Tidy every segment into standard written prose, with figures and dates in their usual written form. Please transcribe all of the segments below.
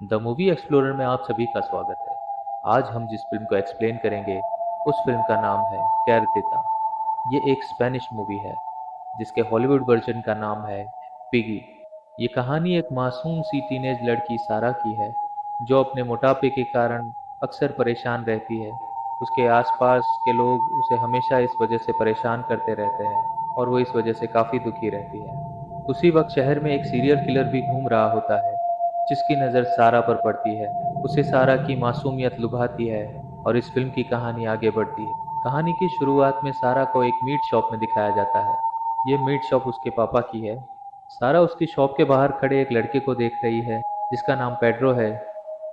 The movie explorer में आप सभी का स्वागत है। आज हम जिस फिल्म को एक्सप्लेन करेंगे उस फिल्म का नाम है कैरतेता। ये एक स्पेनिश मूवी है जिसके हॉलीवुड वर्जन का नाम है पिगी। ये कहानी एक मासूम सी टीनेज लड़की सारा की है जो अपने मोटापे के कारण अक्सर परेशान रहती है। उसके आसपास के लोग उसे हमेशा इस वजह से परेशान करते रहते हैं और वो इस वजह से काफ़ी दुखी रहती है। उसी वक्त शहर में एक सीरियल किलर भी घूम रहा होता है जिसकी नज़र सारा पर पड़ती है। उसे सारा की मासूमियत लुभाती है और इस फिल्म की कहानी आगे बढ़ती है। कहानी की शुरुआत में सारा को एक मीट शॉप में दिखाया जाता है। ये मीट शॉप उसके पापा की है। सारा उसकी शॉप के बाहर खड़े एक लड़के को देख रही है जिसका नाम पेड्रो है।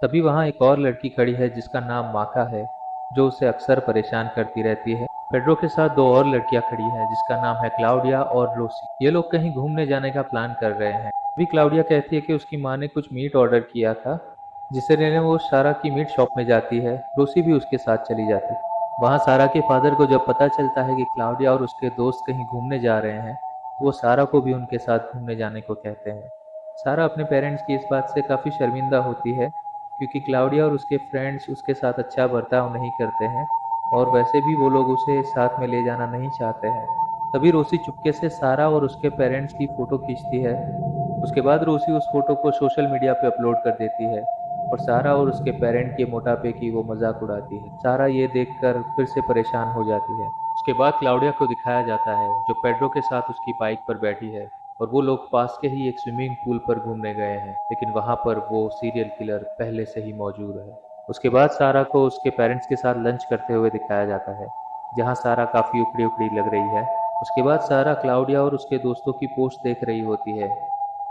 तभी वहाँ एक और लड़की खड़ी है जिसका नाम माका है, जो उसे अक्सर परेशान करती रहती है। पेड्रो के साथ दो और लड़कियां खड़ी हैं जिसका नाम है क्लाउडिया और रोसी। ये लोग कहीं घूमने जाने का प्लान कर रहे हैं। अभी क्लाउडिया कहती है कि उसकी माँ ने कुछ मीट ऑर्डर किया था जिसे लेने वो सारा की मीट शॉप में जाती है। रोसी भी उसके साथ चली जाती है। वहाँ सारा के फादर को जब पता चलता है कि क्लाउडिया और उसके दोस्त कहीं घूमने जा रहे हैं, वो सारा को भी उनके साथ घूमने जाने को कहते हैं। सारा अपने पेरेंट्स की इस बात से काफ़ी शर्मिंदा होती है क्योंकि क्लाउडिया और उसके फ्रेंड्स उसके साथ अच्छा बर्ताव नहीं करते हैं और वैसे भी वो लोग उसे साथ में ले जाना नहीं चाहते हैं। तभी रोसी चुपके से सारा और उसके पेरेंट्स की फ़ोटो खींचती है। उसके बाद रोसी उस फोटो को सोशल मीडिया पे अपलोड कर देती है और सारा और उसके पेरेंट के मोटापे की वो मजाक उड़ाती है। सारा ये देखकर फिर से परेशान हो जाती है। उसके बाद क्लाउडिया को दिखाया जाता है जो पेड्रो के साथ उसकी बाइक पर बैठी है और वो लोग पास के ही एक स्विमिंग पूल पर घूमने गए हैं, लेकिन वहां पर वो सीरियल किलर पहले से ही मौजूद है। उसके बाद सारा को उसके पेरेंट्स के साथ लंच करते हुए दिखाया जाता है जहां सारा काफ़ी उखड़ी उखड़ी लग रही है। उसके बाद सारा क्लाउडिया और उसके दोस्तों की पोस्ट देख रही होती है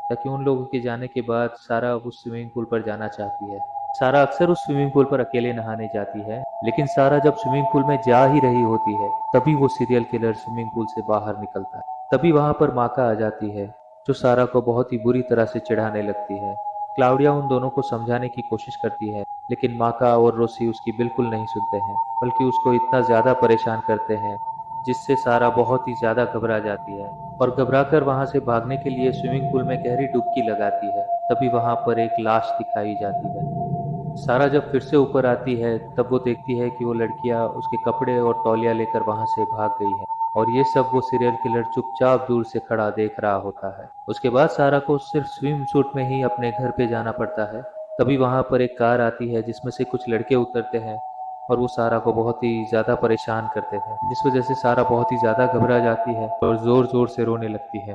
ताकि उन लोगों के जाने के बाद सारा उस स्विमिंग पूल पर जाना चाहती है। सारा अक्सर उस स्विमिंग पूल पर अकेले नहाने जाती है, लेकिन सारा जब स्विमिंग पूल में जा ही रही होती है तभी वो सीरियल किलर स्विमिंग पूल से बाहर निकलता है। तभी वहां पर माका आ जाती है जो सारा को बहुत ही बुरी तरह से चिढ़ाने लगती है। क्लाउडिया उन दोनों को समझाने की कोशिश करती है, लेकिन माका और रोसी उसकी बिल्कुल नहीं सुनते हैं, बल्कि उसको इतना ज्यादा परेशान करते हैं जिससे सारा बहुत ही ज्यादा घबरा जाती है और घबराकर वहां से भागने के लिए स्विमिंग पूल में गहरी डुबकी लगाती है। तभी वहां पर एक लाश दिखाई जाती है। सारा जब फिर से ऊपर आती है तब वो देखती है कि वो लड़कियां उसके कपड़े और तौलिया लेकर वहां से भाग गई है और ये सब वो सीरियल किलर चुपचाप दूर से खड़ा देख रहा होता है। उसके बाद सारा को सिर्फ स्विम सूट में ही अपने घर पे जाना पड़ता है। तभी वहां पर एक कार आती है जिसमें से कुछ लड़के उतरते हैं और वो सारा को बहुत ही ज्यादा परेशान करते हैं, जिस वजह से सारा बहुत ही ज्यादा घबरा जाती है और जोर जोर से रोने लगती है।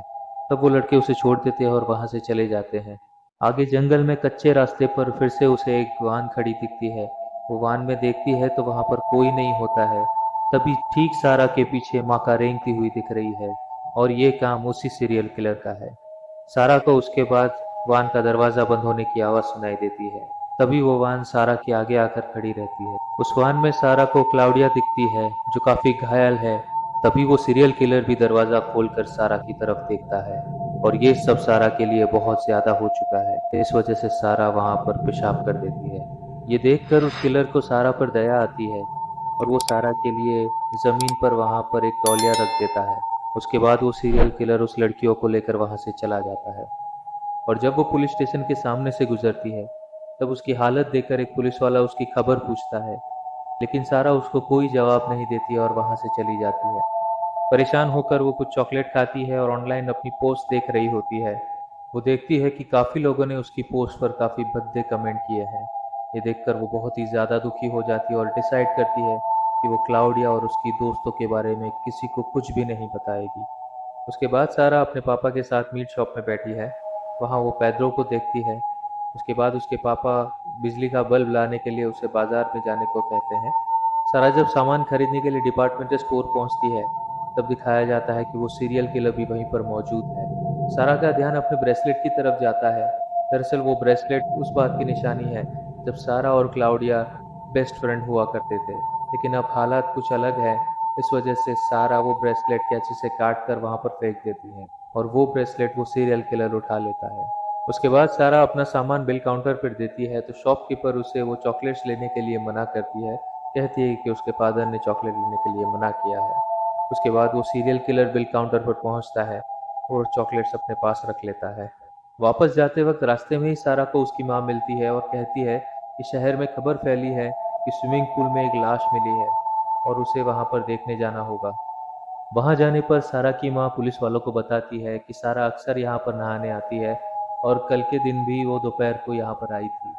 तब वो लड़के उसे छोड़ देते हैं और वहां से चले जाते हैं। आगे जंगल में कच्चे रास्ते पर फिर से उसे एक वान खड़ी दिखती है। वो वान में देखती है तो वहां पर कोई नहीं होता है। तभी ठीक सारा के पीछे माँ रेंगती हुई दिख रही है और ये काम उसी सीरियल किलर का है। सारा को उसके बाद वान का दरवाजा बंद होने की आवाज सुनाई देती है। तभी वो वान सारा के आगे आकर खड़ी रहती है। उस वान में सारा को क्लाउडिया दिखती है जो काफी घायल है। तभी वो सीरियल किलर भी दरवाजा खोलकर सारा की तरफ देखता है और ये सब सारा के लिए बहुत ज्यादा हो चुका है। इस वजह से सारा वहां पर पेशाब कर देती है। ये देखकर उस किलर को सारा पर दया आती है और वो सारा के लिए जमीन पर वहां पर एक तौलिया रख देता है। उसके बाद वो सीरियल किलर उस लड़कियों को लेकर वहां से चला जाता है और जब वो पुलिस स्टेशन के सामने से गुजरती है तब उसकी हालत देखकर एक पुलिस वाला उसकी खबर पूछता है, लेकिन सारा उसको कोई जवाब नहीं देती और वहां से चली जाती है। परेशान होकर वो कुछ चॉकलेट खाती है और ऑनलाइन अपनी पोस्ट देख रही होती है। वो देखती है कि काफी लोगों ने उसकी पोस्ट पर काफी भद्दे कमेंट किए हैं। ये देखकर वो बहुत ही ज्यादा दुखी हो जाती है और डिसाइड करती है कि वो क्लाउडिया और उसकी दोस्तों के बारे में किसी को कुछ भी नहीं बताएगी। उसके बाद सारा अपने पापा के साथ मीट शॉप में बैठी है। वहाँ वो पैद्रो को देखती है। उसके बाद उसके पापा बिजली का बल्ब लाने के लिए उसे बाजार में जाने को कहते हैं। सारा जब सामान खरीदने के लिए डिपार्टमेंटल स्टोर पहुंचती है तब दिखाया जाता है कि वो सीरियल किलर भी वहीं पर मौजूद है। सारा का ध्यान अपने ब्रेसलेट की तरफ जाता है। दरअसल वो ब्रेसलेट उस बात की निशानी है जब सारा और क्लाउडिया बेस्ट फ्रेंड हुआ करते थे, लेकिन अब हालात कुछ अलग है। इस वजह से सारा वो ब्रेसलेट कैंची से काट कर वहां पर फेंक देती है और वो ब्रेसलेट वो सीरियल किलर उठा लेता है। उसके बाद सारा अपना सामान बिल काउंटर पर देती है तो शॉपकीपर उसे वो चॉकलेट्स लेने के लिए मना करती है। कहती है कि उसके फादर ने चॉकलेट लेने के लिए मना किया है। उसके बाद वो सीरियल किलर बिल काउंटर पर पहुंचता है और चॉकलेट्स अपने पास रख लेता है। वापस जाते वक्त रास्ते में ही सारा को उसकी माँ मिलती है और कहती है कि शहर में खबर फैली है कि स्विमिंग पूल में एक लाश मिली है और उसे वहां पर देखने जाना होगा। वहां जाने पर सारा की माँ पुलिस वालों को बताती है कि सारा अक्सर यहाँ पर नहाने आती है और कल के दिन भी वो दोपहर को यहाँ पर आई थी।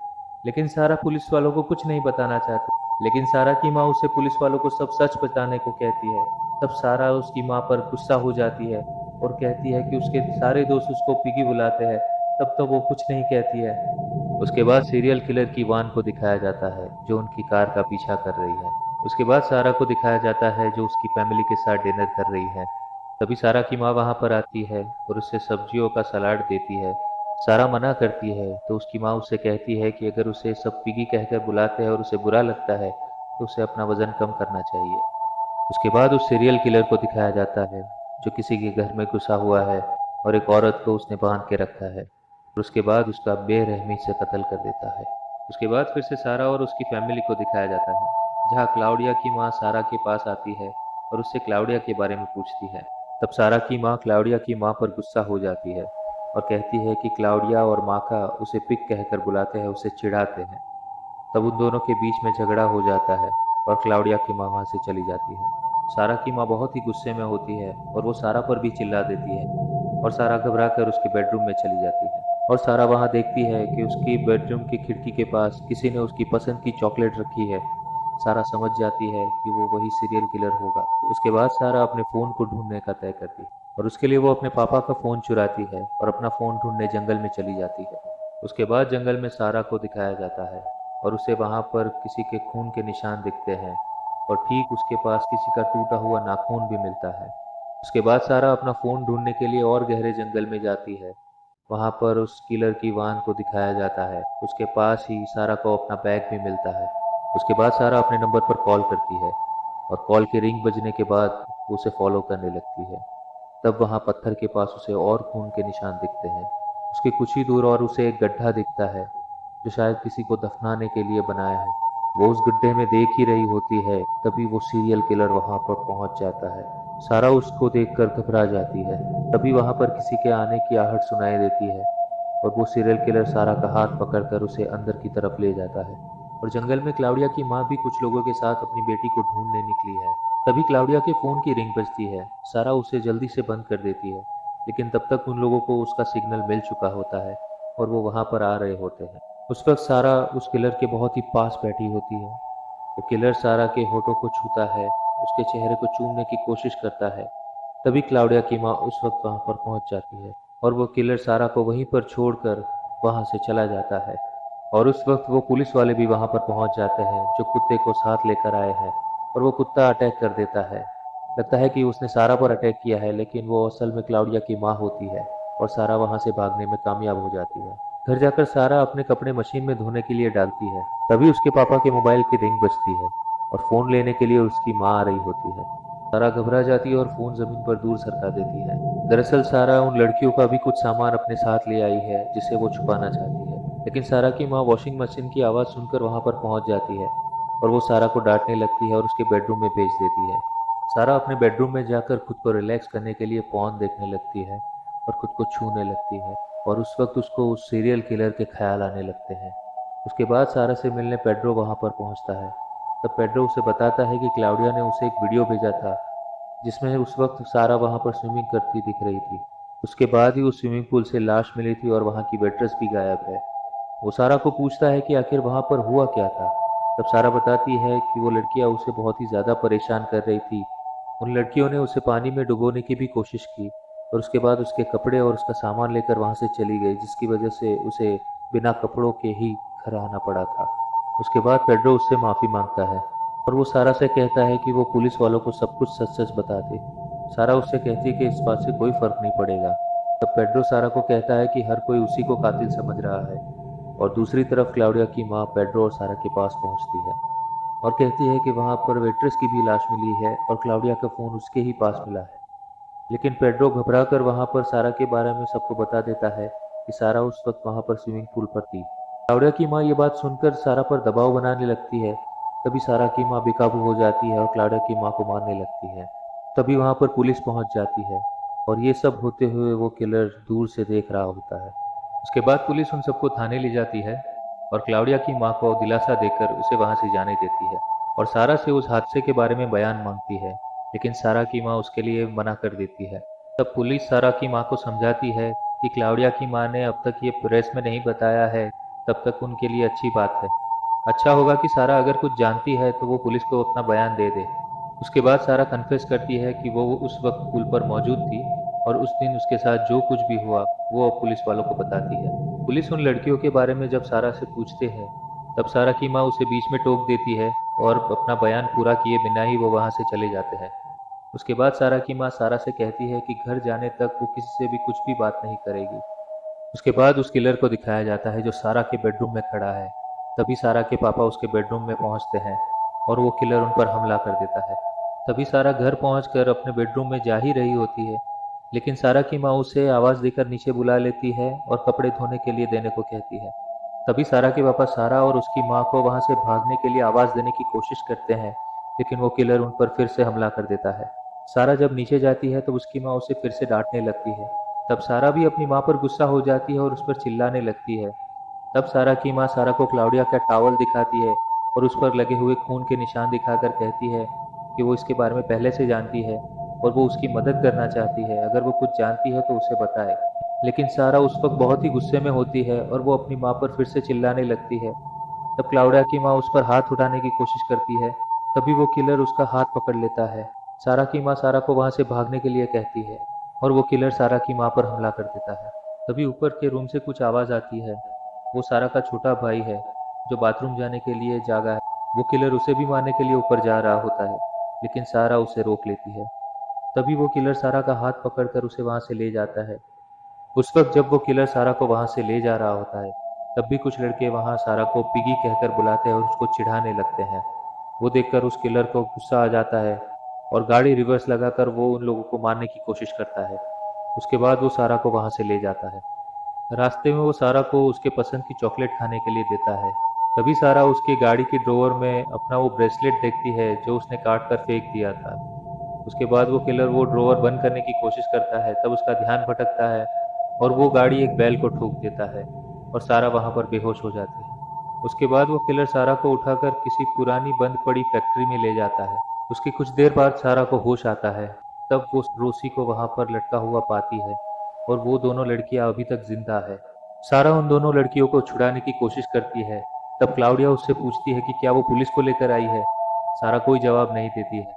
लेकिन सारा पुलिस वालों को कुछ नहीं बताना चाहती। लेकिन सारा की माँ उसे पुलिस वालों को सब सच बताने को कहती है। तब सारा उसकी माँ पर गुस्सा हो जाती है और कहती है कि उसके सारे दोस्त उसको पिगी बुलाते हैं। तब तो वो कुछ नहीं कहती है। उसके बाद सीरियल किलर की वान को दिखाया जाता है जो उनकी कार का पीछा कर रही है। उसके बाद सारा को दिखाया जाता है जो उसकी फैमिली के साथ डिनर कर रही है। तभी सारा की माँ वहां पर आती है और उसे सब्जियों का सलाद देती है। सारा मना करती है तो उसकी माँ उससे कहती है कि अगर उसे सब पिगी कहकर बुलाते हैं और उसे बुरा लगता है तो उसे अपना वजन कम करना चाहिए। उसके बाद उस सीरियल किलर को दिखाया जाता है जो किसी के घर में घुसा हुआ है और एक औरत को उसने बांध के रखा है और उसके बाद उसका बेरहमी से कत्ल कर देता है। उसके बाद फिर से सारा और उसकी फैमिली को दिखाया जाता है जहाँ क्लाउडिया की माँ सारा के पास आती है और उससे क्लाउडिया के बारे में पूछती है। तब सारा की माँ क्लाउडिया की माँ पर गुस्सा हो जाती है और कहती है कि क्लाउडिया और माका उसे पिक कहकर बुलाते हैं, उसे चिढ़ाते हैं। तब उन दोनों के बीच में झगड़ा हो जाता है और क्लाउडिया की माँ वहां से चली जाती है। सारा की माँ बहुत ही गुस्से में होती है और वो सारा पर भी चिल्ला देती है और सारा घबरा कर उसके बेडरूम में चली जाती है। और सारा वहां देखती है कि उसकी बेडरूम की खिड़की के पास किसी ने उसकी पसंद की चॉकलेट रखी है। सारा समझ जाती है कि वो वही सीरियल किलर होगा। उसके बाद सारा अपने फोन को ढूंढने का तय करती है और उसके लिए वो अपने पापा का फोन चुराती है और अपना फोन ढूंढने जंगल में चली जाती है। उसके बाद जंगल में सारा को दिखाया जाता है और उसे वहां पर किसी के खून के निशान दिखते हैं और ठीक उसके पास किसी का टूटा हुआ नाखून भी मिलता है। उसके बाद सारा अपना फोन ढूंढने के लिए और गहरे जंगल में जाती है। वहां पर उस किलर की वाहन को दिखाया जाता है। उसके पास ही सारा को अपना बैग भी मिलता है। उसके बाद सारा अपने नंबर पर कॉल करती है और कॉल की रिंग बजने के बाद वो उसे फॉलो करने लगती है। तब वहां पत्थर के पास उसे और खून के निशान दिखते हैं। उसके कुछ ही दूर और उसे एक गड्ढा दिखता है जो शायद किसी को दफनाने के लिए बनाया है। वो उस गड्ढे में देख ही रही होती है तभी वो सीरियल किलर वहां पर पहुंच जाता है। सारा उसको देखकर घबरा जाती है। तभी वहां पर किसी के आने की आहट सुनाई देती है और वो सीरियल किलर सारा का हाथ पकड़कर उसे अंदर की तरफ ले जाता है। और जंगल में क्लाउडिया की माँ भी कुछ लोगों के साथ अपनी बेटी को ढूंढने निकली है। तभी क्लाउडिया के फोन की रिंग बजती है। सारा उसे जल्दी से बंद कर देती है लेकिन तब तक उन लोगों को उसका सिग्नल मिल चुका होता है और वो वहां पर आ रहे होते हैं। उस वक्त सारा उस किलर के बहुत ही पास बैठी होती है। वो किलर सारा के होठों को छूता है, उसके चेहरे को चूमने की कोशिश करता है। तभी क्लाउडिया की माँ उस वक्त वहां पर पहुंच जाती है और वो किलर सारा को वहीं पर छोड़कर वहां से चला जाता है। और उस वक्त वो पुलिस वाले भी वहां पर पहुंच जाते हैं जो कुत्ते को साथ लेकर आए हैं और वो कुत्ता अटैक कर देता है। लगता है कि उसने सारा पर अटैक किया है लेकिन वो असल में क्लाउडिया की माँ होती है और सारा वहां से भागने में कामयाब हो जाती है। घर जाकर सारा अपने कपड़े मशीन में धोने के लिए डालती है। तभी उसके पापा के मोबाइल की रिंग बजती है और फोन लेने के लिए उसकी माँ आ रही होती है। सारा घबरा जाती है और फोन जमीन पर दूर सरका देती है। दरअसल सारा उन लड़कियों का भी कुछ सामान अपने साथ ले आई है जिसे वो छुपाना चाहती है। लेकिन सारा की माँ वॉशिंग मशीन की आवाज़ सुनकर वहां पर पहुंच जाती है और वो सारा को डांटने लगती है और उसके बेडरूम में भेज देती है। सारा अपने बेडरूम में जाकर खुद को रिलैक्स करने के लिए पॉर्न देखने लगती है और खुद को छूने लगती है और उस वक्त उसको उस सीरियल किलर के ख्याल आने लगते हैं। उसके बाद सारा से मिलने पेड्रो वहां पर पहुंचता है। तब पेड्रो उसे बताता है कि क्लाउडिया ने उसे एक वीडियो भेजा था जिसमें उस वक्त सारा वहां पर स्विमिंग करती दिख रही थी। उसके बाद ही उस स्विमिंग पूल से लाश मिली थी और वहां की वेट्रेस भी गायब है। वो सारा को पूछता है कि आखिर वहां पर हुआ क्या था। तब सारा बताती है कि वो लड़कियां उसे बहुत ही ज्यादा परेशान कर रही थी। उन लड़कियों ने उसे पानी में डुबोने की भी कोशिश की और उसके बाद उसके कपड़े और उसका सामान लेकर वहां से चली गई जिसकी वजह से उसे बिना कपड़ों के ही घर आना पड़ा था। उसके बाद पेड्रो उससे माफी मांगता है और वो सारा से कहता है कि वो पुलिस वालों को सब कुछ सच सच बता दे। सारा उससे कहती है कि इस बात से कोई फर्क नहीं पड़ेगा। तब पेड्रो सारा को कहता है कि हर कोई उसी को कातिल समझ रहा है। और दूसरी तरफ क्लाउडिया की माँ पेड्रो और सारा के पास पहुंचती है और कहती है कि वहां पर वेट्रेस की भी लाश मिली है और क्लाउडिया का फोन उसके ही पास मिला है। लेकिन पेड्रो घबरा कर वहां पर सारा के बारे में सबको बता देता है कि सारा उस वक्त वहां पर स्विमिंग पूल पर थी। क्लाउडिया की माँ ये बात सुनकर सारा पर दबाव बनाने लगती है। तभी सारा की माँ बेकाबू हो जाती है और क्लाउडिया की माँ को मारने लगती है। तभी वहां पर पुलिस पहुंच जाती है और ये सब होते हुए वो किलर दूर से देख रहा होता है। उसके बाद पुलिस उन सबको थाने ले जाती है और क्लाउडिया की माँ को दिलासा देकर उसे वहां से जाने देती है और सारा से उस हादसे के बारे में बयान मांगती है, लेकिन सारा की माँ उसके लिए मना कर देती है। तब पुलिस सारा की माँ को समझाती है कि क्लाउडिया की माँ ने अब तक ये प्रेस में नहीं बताया है, तब तक उनके लिए अच्छी बात है। अच्छा होगा कि सारा अगर कुछ जानती है तो वो पुलिस को अपना बयान दे दे। उसके बाद सारा कन्फेस करती है कि वो उस वक्त पुल पर मौजूद थी और उस दिन उसके साथ जो कुछ भी हुआ वो पुलिस वालों को बताती है। पुलिस उन लड़कियों के बारे में जब सारा से पूछते हैं, तब सारा की माँ उसे बीच में टोक देती है और अपना बयान पूरा किए बिना ही वो वहां से चले जाते हैं। उसके बाद सारा की माँ सारा से कहती है कि घर जाने तक वो किसी से भी कुछ भी बात नहीं करेगी। उसके बाद उस किलर को दिखाया जाता है जो सारा के बेडरूम में खड़ा है। तभी सारा के पापा उसके बेडरूम में पहुंचते हैं और वो किलर उन पर हमला कर देता है। तभी सारा घर पहुंचकर अपने बेडरूम में जा ही रही होती है, लेकिन सारा की माँ उसे आवाज़ देकर नीचे बुला लेती है और कपड़े धोने के लिए देने को कहती है। तभी सारा के पापा सारा और उसकी माँ को वहां से भागने के लिए आवाज़ देने की कोशिश करते हैं, लेकिन वो किलर उन पर फिर से हमला कर देता है। सारा जब नीचे जाती है तो उसकी माँ उसे फिर से डांटने लगती है। तब सारा भी अपनी माँ पर गुस्सा हो जाती है और उस पर चिल्लाने लगती है। तब सारा की माँ सारा को क्लाउडिया का टॉवल दिखाती है और उस पर लगे हुए खून के निशान दिखाकर कहती है कि वो इसके बारे में पहले से जानती है और वो उसकी मदद करना चाहती है। अगर वो कुछ जानती है तो उसे बताए। लेकिन सारा उस वक्त बहुत ही गुस्से में होती है और वो अपनी माँ पर फिर से चिल्लाने लगती है। तब क्लाउडिया की माँ उस पर हाथ उठाने की कोशिश करती है। तभी वो किलर उसका हाथ पकड़ लेता है। सारा की माँ सारा को वहां से भागने के लिए कहती है और वो किलर सारा की माँ पर हमला कर देता है। तभी ऊपर के रूम से कुछ आवाज़ आती है। वो सारा का छोटा भाई है जो बाथरूम जाने के लिए जागा है। वो किलर उसे भी मारने के लिए ऊपर जा रहा होता है, लेकिन सारा उसे रोक लेती है। तभी वो किलर सारा का हाथ पकड़कर उसे वहां से ले जाता है। उस वक्त जब वो किलर सारा को वहां से ले जा रहा होता है, तब भी कुछ लड़के वहां सारा को पिगी कहकर बुलाते हैं और उसको चिढ़ाने लगते हैं। वो देखकर उस किलर को गुस्सा आ जाता है और गाड़ी रिवर्स लगाकर वो उन लोगों को मारने की कोशिश करता है। उसके बाद वो सारा को वहां से ले जाता है। रास्ते में वो सारा को उसके पसंद की चॉकलेट खाने के लिए देता है। तभी सारा उसकी गाड़ी की ड्रॉवर में अपना वो ब्रेसलेट देखती है जो उसने काट कर फेंक दिया था। उसके बाद वो किलर वो ड्रॉवर बंद करने की कोशिश करता है, तब उसका ध्यान भटकता है और वो गाड़ी एक बैल को ठोक देता है और सारा वहां पर बेहोश हो जाती है। उसके बाद वो किलर सारा को उठाकर किसी पुरानी बंद पड़ी फैक्ट्री में ले जाता है। उसकी कुछ देर बाद सारा को होश आता है। तब वो रोसी को वहां पर लटका हुआ पाती है और वो दोनों लड़कियां अभी तक जिंदा है। सारा उन दोनों लड़कियों को छुड़ाने की कोशिश करती है। तब क्लाउडिया उससे पूछती है कि क्या वो पुलिस को लेकर आई है। सारा कोई जवाब नहीं देती है।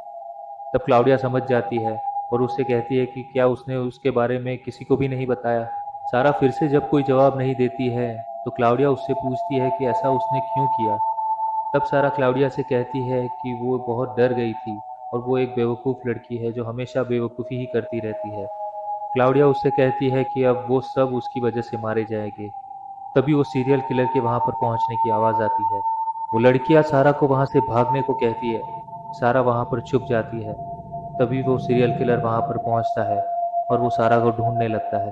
तब क्लाउडिया समझ जाती है और उससे कहती है कि क्या उसने उसके बारे में किसी को भी नहीं बताया। सारा फिर से जब कोई जवाब नहीं देती है तो क्लाउडिया उससे पूछती है कि ऐसा उसने क्यों किया। तब सारा क्लाउडिया से कहती है कि वो बहुत डर गई थी और वो एक बेवकूफ़ लड़की है जो हमेशा बेवकूफ़ी ही करती रहती है। क्लाउडिया उससे कहती है कि अब वो सब उसकी वजह से मारे जाएंगे। तभी वो सीरियल किलर के वहां पर पहुंचने की आवाज़ आती है। वो लड़कियां सारा को वहां से भागने को कहती है। सारा वहां पर छुप जाती है। तभी वो सीरियल किलर वहां पर पहुंचता है और वो सारा को ढूंढने लगता है।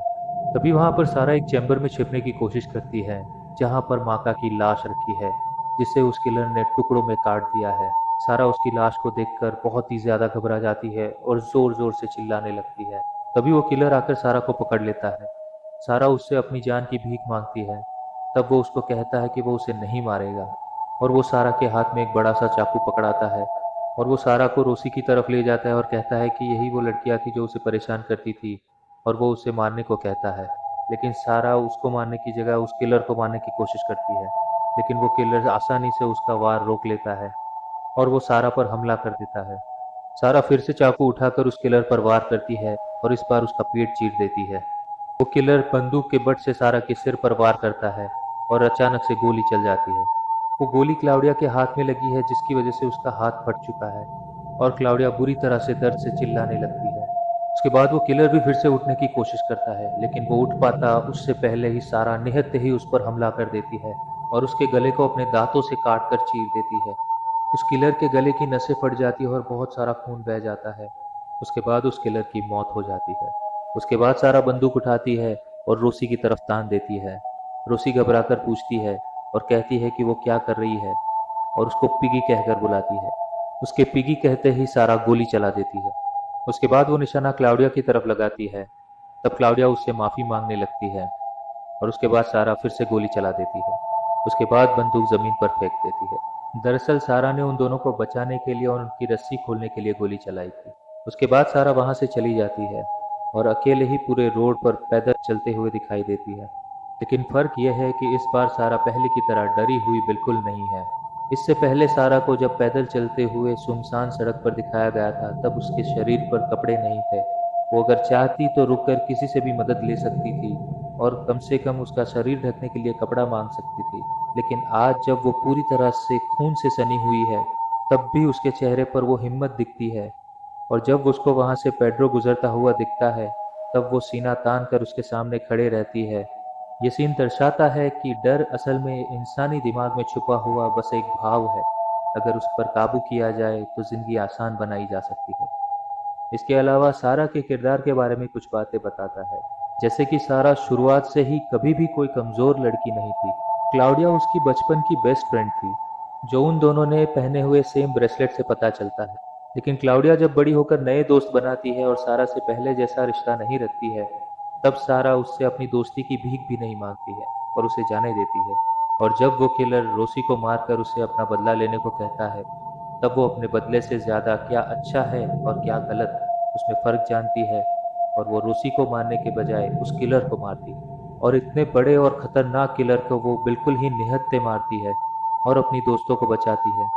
तभी वहां पर सारा एक चैम्बर में छिपने की कोशिश करती है जहां पर माका की लाश रखी है जिसे उस किलर ने टुकड़ों में काट दिया है। सारा उसकी लाश को देखकर बहुत ही ज्यादा घबरा जाती है और जोर जोर से चिल्लाने लगती है। तभी वो किलर आकर सारा को पकड़ लेता है। सारा उससे अपनी जान की भीख मांगती है। तब वो उसको कहता है कि वो उसे नहीं मारेगा और वो सारा के हाथ में एक बड़ा सा चाकू पकड़ाता है और वो सारा को रोसी की तरफ ले जाता है और कहता है कि यही वो लड़कियां थी जो उसे परेशान करती थी और वो उसे मारने को कहता है। लेकिन सारा उसको मारने की जगह उस किलर को मारने की कोशिश करती है, लेकिन वो किलर आसानी से उसका वार रोक लेता है और वो सारा पर हमला कर देता है। सारा फिर से चाकू उठाकर उस किलर पर वार करती है और इस बार उसका पेट चीर देती है। वो किलर बंदूक के बट से सारा के सिर पर वार करता है और अचानक से गोली चल जाती है। वो गोली क्लाउडिया के हाथ में लगी है जिसकी वजह से उसका हाथ फट चुका है और क्लाउडिया बुरी तरह से दर्द से चिल्लाने लगती है। उसके बाद वो किलर भी फिर से उठने की कोशिश करता है, लेकिन वो उठ पाता उससे पहले ही सारा निहत्ते ही उस पर हमला कर देती है और उसके गले को अपने दांतों से काट कर चीर देती है। उस किलर के गले की नसें फट जाती है और बहुत सारा खून बह जाता है। उसके बाद उस किलर की मौत हो जाती है। उसके बाद सारा बंदूक उठाती है और रोसी की तरफ तान देती है। रोसी घबराकर पूछती है और कहती है कि वो क्या कर रही है और उसको पिगी कहकर बुलाती है। उसके पिगी कहते ही सारा गोली चला देती है। उसके बाद वो निशाना क्लाउडिया की तरफ लगाती है। तब क्लाउडिया उससे माफी मांगने लगती है और उसके बाद सारा फिर से गोली चला देती है। उसके बाद बंदूक ज़मीन पर फेंक देती है। दरअसल सारा ने उन दोनों को बचाने के लिए और उनकी रस्सी खोलने के लिए गोली चलाई थी। उसके बाद सारा वहां से चली जाती है और अकेले ही पूरे रोड पर पैदल चलते हुए दिखाई देती है। लेकिन फर्क यह है कि इस बार सारा पहले की तरह डरी हुई बिल्कुल नहीं है। इससे पहले सारा को जब पैदल चलते हुए सुनसान सड़क पर दिखाया गया था तब उसके शरीर पर कपड़े नहीं थे। वो अगर चाहती तो रुककर किसी से भी मदद ले सकती थी और कम से कम उसका शरीर ढकने के लिए कपड़ा मांग सकती थी। लेकिन आज जब वो पूरी तरह से खून से सनी हुई है तब भी उसके चेहरे पर वो हिम्मत दिखती है। और जब उसको वहां से पेड्रो गुजरता हुआ दिखता है तब वो सीना तान कर उसके सामने खड़े रहती है। ये सीन दर्शाता है कि डर असल में इंसानी दिमाग में छुपा हुआ बस एक भाव है। अगर उस पर काबू किया जाए तो जिंदगी आसान बनाई जा सकती है। इसके अलावा सारा के किरदार के बारे में कुछ बातें बताता है, जैसे कि सारा शुरुआत से ही कभी भी कोई कमजोर लड़की नहीं थी। क्लाउडिया उसकी बचपन की बेस्ट फ्रेंड थी, जो उन दोनों ने पहने हुए सेम ब्रेसलेट से पता चलता है। लेकिन क्लाउडिया जब बड़ी होकर नए दोस्त बनाती है और सारा से पहले जैसा रिश्ता नहीं रखती है, तब सारा उससे अपनी दोस्ती की भीख भी नहीं मांगती है और उसे जाने देती है। और जब वो किलर रोसी को मारकर उसे अपना बदला लेने को कहता है, तब वो अपने बदले से ज्यादा क्या अच्छा है और क्या गलत उसमें फर्क जानती है और वो रोसी को मारने के बजाय उस किलर को मारती है। और इतने बड़े और खतरनाक किलर को वो बिल्कुल ही निहत्थे मारती है और अपनी दोस्तों को बचाती है।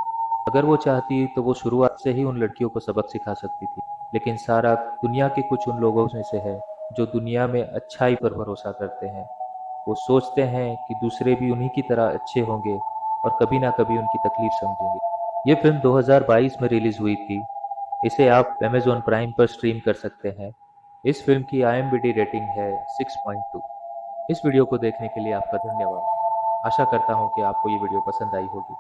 अगर वो चाहती तो वो शुरुआत से ही उन लड़कियों को सबक सिखा सकती थी। लेकिन सारा दुनिया के कुछ उन लोगों में से है जो दुनिया में अच्छाई पर भरोसा करते हैं। वो सोचते हैं कि दूसरे भी उन्हीं की तरह अच्छे होंगे और कभी ना कभी उनकी तकलीफ समझेंगे। ये फिल्म 2022 में रिलीज हुई थी। इसे आप Amazon प्राइम पर स्ट्रीम कर सकते हैं। इस फिल्म की IMDb रेटिंग है 6.2। इस वीडियो को देखने के लिए आपका धन्यवाद। आशा करता हूँ कि आपको ये वीडियो पसंद आई होगी।